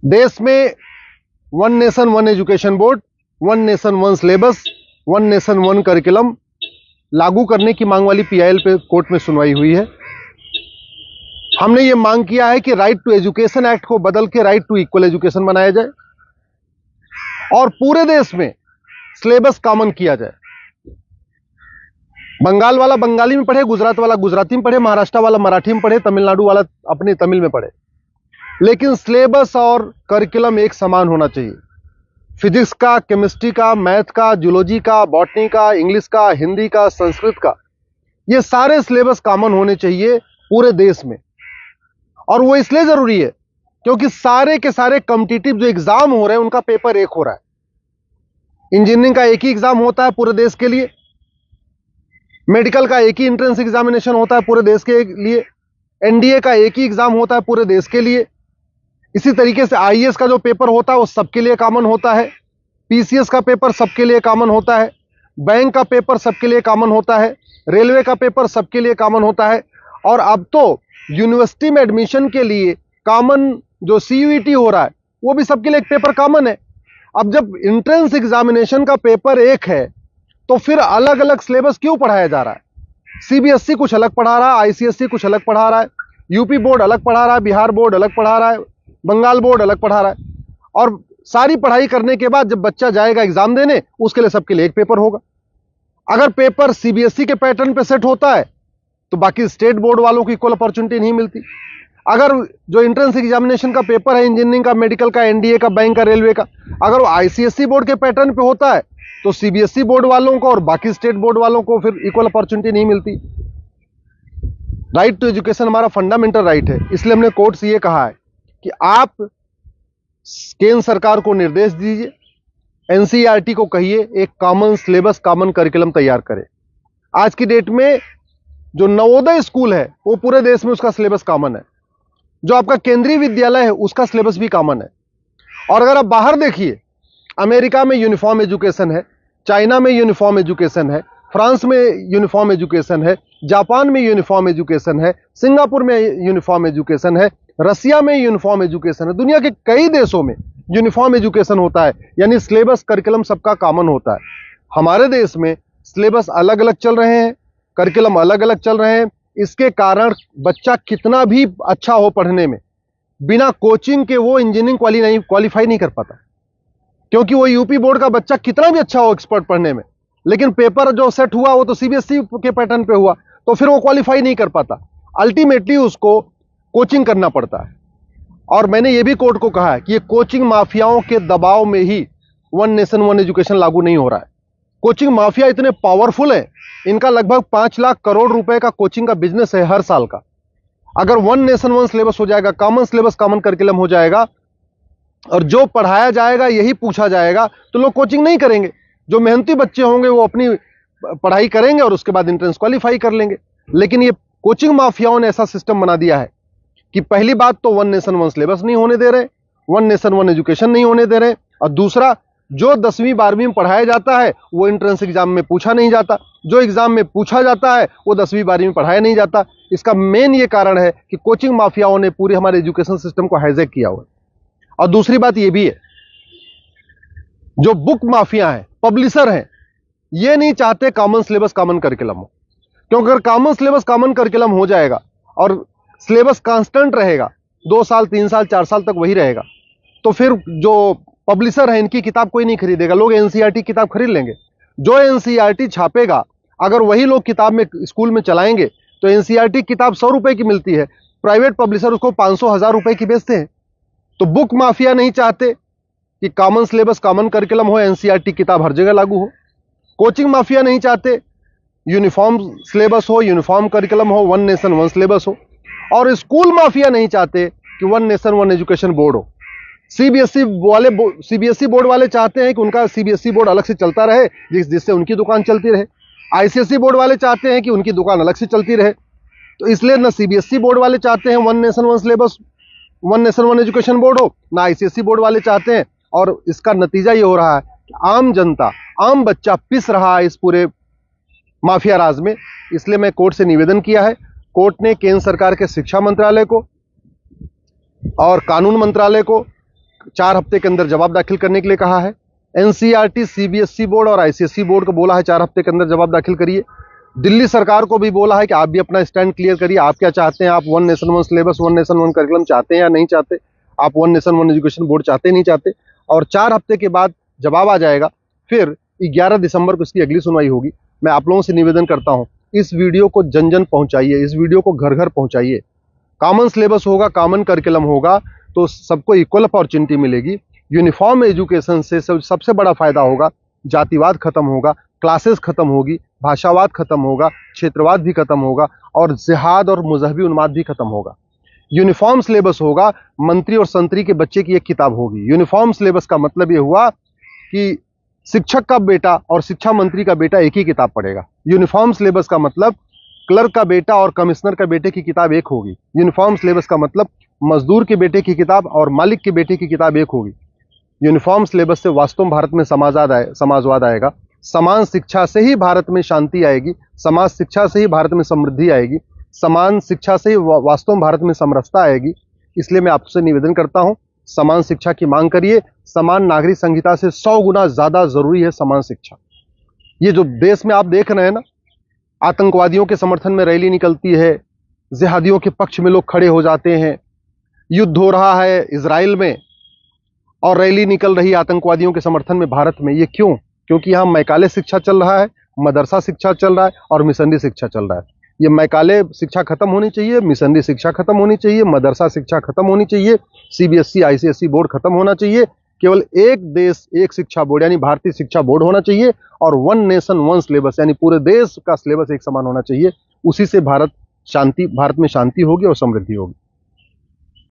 देश में one nation one education board, one nation one syllabus, one nation one curriculum लागू करने की मांग वाली पीआईएल पे कोर्ट में सुनवाई हुई है। हमने ये मांग किया है कि राइट टू एजुकेशन एक्ट को बदल के राइट टू इक्वल एजुकेशन बनाया जाए और पूरे देश में सिलेबस कॉमन किया जाए। बंगाल वाला बंगाली में पढ़े, गुजरात वाला गुजराती में पढ़े, महाराष्ट्र वाला मराठी में पढ़े, तमिलनाडु वाला अपनी तमिल में पढ़े, लेकिन सिलेबस और करिकुलम एक समान होना चाहिए। फिजिक्स का, केमिस्ट्री का, मैथ का, जूलॉजी का, बॉटनी का, इंग्लिश का, हिंदी का, संस्कृत का, ये सारे सिलेबस कॉमन होने चाहिए पूरे देश में। और वो इसलिए जरूरी है क्योंकि सारे के सारे कॉम्पिटिटिव जो एग्जाम हो रहे हैं उनका पेपर एक हो रहा है। इंजीनियरिंग का एक ही एग्जाम होता है पूरे देश के लिए, मेडिकल का एक ही एंट्रेंस एग्जामिनेशन होता है पूरे देश के लिए, एनडीए का एक ही एग्जाम होता है पूरे देश के लिए। इसी तरीके से आईएएस का जो पेपर होता है वो सबके लिए कॉमन होता है, पीसीएस का पेपर सबके लिए कॉमन होता है, बैंक का पेपर सबके लिए कॉमन होता है, रेलवे का पेपर सबके लिए कॉमन होता है। और अब तो यूनिवर्सिटी में एडमिशन के लिए कॉमन जो सीयूईटी हो रहा है वो भी सबके लिए एक पेपर कॉमन है। अब जब एंट्रेंस एग्जामिनेशन का पेपर एक है तो फिर अलग अलग सिलेबस क्यों पढ़ाया जा रहा है? सीबीएसई कुछ अलग पढ़ा रहा है, आईसीएसई कुछ अलग पढ़ा रहा है, यूपी बोर्ड अलग पढ़ा रहा है, बिहार बोर्ड अलग पढ़ा रहा है, बंगाल बोर्ड अलग पढ़ा रहा है। और सारी पढ़ाई करने के बाद जब बच्चा जाएगा एग्जाम देने, उसके लिए सबके लिए एक पेपर होगा। अगर पेपर सीबीएसई के पैटर्न पे सेट होता है तो बाकी स्टेट बोर्ड वालों को इक्वल अपॉर्चुनिटी नहीं मिलती। अगर जो एंट्रेंस एग्जामिनेशन का पेपर है इंजीनियरिंग का, मेडिकल का, एनडीए का, बैंक का, रेलवे का, अगर वो आईसीएसई बोर्ड के पैटर्न पे होता है तो सीबीएसई बोर्ड वालों को और बाकी स्टेट बोर्ड वालों को फिर इक्वल अपॉर्चुनिटी नहीं मिलती। राइट टू एजुकेशन हमारा फंडामेंटल राइट है, इसलिए हमने कोर्ट से ये कहा है कि आप केंद्र सरकार को निर्देश दीजिए, एनसीईआरटी को कहिए एक कॉमन सिलेबस, कॉमन करिकुलम तैयार करे। आज की डेट में जो नवोदय स्कूल है वो पूरे देश में उसका सिलेबस कॉमन है, जो आपका केंद्रीय विद्यालय है उसका सिलेबस भी कॉमन है। और अगर आप बाहर देखिए, अमेरिका में यूनिफॉर्म एजुकेशन है, चाइना में यूनिफॉर्म एजुकेशन है, फ्रांस में यूनिफॉर्म एजुकेशन है, जापान में यूनिफॉर्म एजुकेशन है, सिंगापुर में यूनिफॉर्म एजुकेशन है, रसिया में यूनिफॉर्म एजुकेशन है, दुनिया के कई देशों में यूनिफॉर्म एजुकेशन होता है, यानी सिलेबस करिकुलम सबका कॉमन होता है। हमारे देश में सिलेबस अलग अलग चल रहे हैं, करिकुलम अलग अलग चल रहे हैं। इसके कारण बच्चा कितना भी अच्छा हो पढ़ने में, बिना कोचिंग के वो इंजीनियरिंग क्वालिफाई नहीं कर पाता, क्योंकि वो यूपी बोर्ड का बच्चा कितना भी अच्छा हो एक्सपर्ट पढ़ने में, लेकिन पेपर जो सेट हुआ वो तो सीबीएसई के पैटर्न पे हुआ, तो फिर वो क्वालिफाई नहीं कर पाता। अल्टीमेटली उसको कोचिंग करना पड़ता है। और मैंने ये भी कोर्ट को कहा है कि ये कोचिंग माफियाओं के दबाव में ही वन नेशन वन एजुकेशन लागू नहीं हो रहा है। कोचिंग माफिया इतने पावरफुल है, इनका लगभग 5 लाख करोड़ रुपए का कोचिंग का बिजनेस है हर साल का। अगर वन नेशन वन सिलेबस हो जाएगा, कॉमन सिलेबस, कॉमन करिकुलम हो जाएगा और जो पढ़ाया जाएगा यही पूछा जाएगा, तो लोग कोचिंग नहीं करेंगे। जो मेहनती बच्चे होंगे वो अपनी पढ़ाई करेंगे और उसके बाद एंट्रेंस क्वालिफाई कर लेंगे। लेकिन ये कोचिंग माफियाओं ने ऐसा सिस्टम बना दिया है कि पहली बात तो वन नेशन वन सिलेबस नहीं होने दे रहे, वन नेशन वन एजुकेशन नहीं होने दे रहे, और दूसरा जो 10वीं 12वीं में पढ़ाया जाता है वो एंट्रेंस एग्जाम में पूछा नहीं जाता, जो एग्जाम में पूछा जाता है वो 10वीं 12वीं में पढ़ाया नहीं जाता। इसका मेन ये कारण है कि कोचिंग माफियाओं ने पूरे हमारे एजुकेशन सिस्टम को हाईजैक किया हुआ है। और दूसरी बात ये भी है, जो बुक माफिया हैं, पब्लिशर हैं, ये नहीं चाहते कॉमन सिलेबस कॉमन करिकुलम हो, क्योंकि अगर कॉमन सिलेबस कॉमन करिकुलम हो जाएगा और सिलेबस कांस्टेंट रहेगा, 2 साल 3 साल 4 साल तक वही रहेगा, तो फिर जो पब्लिशर है इनकी किताब कोई नहीं खरीदेगा, लोग एनसीईआरटी किताब खरीद लेंगे। जो एनसीईआरटी छापेगा अगर वही लोग किताब में स्कूल में चलाएंगे तो एनसीईआरटी किताब 100 रुपए की मिलती है, प्राइवेट पब्लिशर उसको 500-1000 रुपए की बेचते हैं। तो बुक माफिया नहीं चाहते कि कॉमन सिलेबस कॉमन करिकुलम हो, एनसीईआरटी किताब हर जगह लागू हो। कोचिंग माफिया नहीं चाहते यूनिफॉर्म सिलेबस हो, यूनिफॉर्म करिकुलम हो, वन नेशन वन सिलेबस हो। और स्कूल माफिया नहीं चाहते कि one nation one education board हो। सीबीएसई बोर्ड वाले चाहते हैं कि उनका सीबीएसई बोर्ड अलग से चलता रहे, जिससे उनकी दुकान चलती रहे। आईसीएसई बोर्ड वाले चाहते हैं कि उनकी दुकान अलग से चलती रहे। तो इसलिए ना सीबीएसई बोर्ड वाले चाहते हैं one nation one syllabus, one nation one education board हो, ना आईसीएसई बोर्ड वाले चाहते हैं। और इसका नतीजा ये हो रहा है कि आम जनता, आम बच्चा पिस रहा है इस पूरे माफिया राज में। इसलिए मैं कोर्ट से निवेदन किया है। कोर्ट ने केंद्र सरकार के शिक्षा मंत्रालय को और कानून मंत्रालय को 4 हफ्ते के अंदर जवाब दाखिल करने के लिए कहा है। एनसीईआरटी, सीबीएसई बोर्ड और आईसीएसई बोर्ड को बोला है 4 हफ्ते के अंदर जवाब दाखिल करिए। दिल्ली सरकार को भी बोला है कि आप भी अपना स्टैंड क्लियर करिए, आप क्या चाहते हैं, आप one nation one syllabus, one nation one curriculum चाहते हैं या नहीं चाहते, आप one nation one education board चाहते नहीं चाहते। और 4 हफ्ते के बाद जवाब आ जाएगा, फिर 11 दिसंबर को इसकी अगली सुनवाई होगी। मैं आप लोगों से निवेदन करता हूं, इस वीडियो को जन जन पहुंचाइए, इस वीडियो को घर घर पहुंचाइए। कॉमन सिलेबस होगा, कॉमन करिकुलम होगा तो सबको इक्वल अपॉर्चुनिटी मिलेगी। यूनिफॉर्म एजुकेशन से सबसे बड़ा फायदा होगा, जातिवाद खत्म होगा, क्लासेस खत्म होगी, भाषावाद खत्म होगा, क्षेत्रवाद भी खत्म होगा और जिहाद और मजहबी उन्माद भी खत्म होगा। यूनिफॉर्म सिलेबस होगा, मंत्री और संतरी के बच्चे की एक किताब होगी। यूनिफॉर्म सिलेबस का मतलब ये हुआ कि शिक्षक का बेटा और शिक्षा मंत्री का बेटा एक ही किताब पढ़ेगा। यूनिफॉर्म सिलेबस का मतलब क्लर्क का बेटा और कमिश्नर का बेटे की किताब एक होगी। यूनिफॉर्म सिलेबस का मतलब मजदूर के बेटे की किताब और मालिक के बेटे की किताब एक होगी। यूनिफॉर्म सिलेबस से वास्तव में भारत में समाजवाद आएगा। समान शिक्षा से ही भारत में शांति आएगी, समाज शिक्षा से ही भारत में समृद्धि आएगी, समान शिक्षा से ही वास्तव में भारत में समरसता आएगी। इसलिए मैं आपसे निवेदन करता हूं, समान शिक्षा की मांग करिए। समान नागरिक संहिता से 100 गुना ज्यादा जरूरी है समान शिक्षा। ये जो देश में आप देख रहे हैं ना, आतंकवादियों के समर्थन में रैली निकलती है, जिहादियों के पक्ष में लोग खड़े हो जाते हैं, युद्ध हो रहा है इजराइल में और रैली निकल रही है आतंकवादियों के समर्थन में भारत में। ये क्यों? क्योंकि यहाँ मैकाले शिक्षा चल रहा है, मदरसा शिक्षा चल रहा है और मिशनरी शिक्षा चल रहा है। ये मैकाले शिक्षा खत्म होनी चाहिए, मिशनरी शिक्षा खत्म होनी चाहिए, मदरसा शिक्षा खत्म होनी चाहिए, सीबीएसई आईसीएसई बोर्ड खत्म होना चाहिए। केवल एक देश एक शिक्षा बोर्ड यानी भारतीय शिक्षा बोर्ड होना चाहिए और वन नेशन वन सिलेबस यानी पूरे देश का सिलेबस एक समान होना चाहिए। उसी से भारत में शांति होगी और समृद्धि होगी।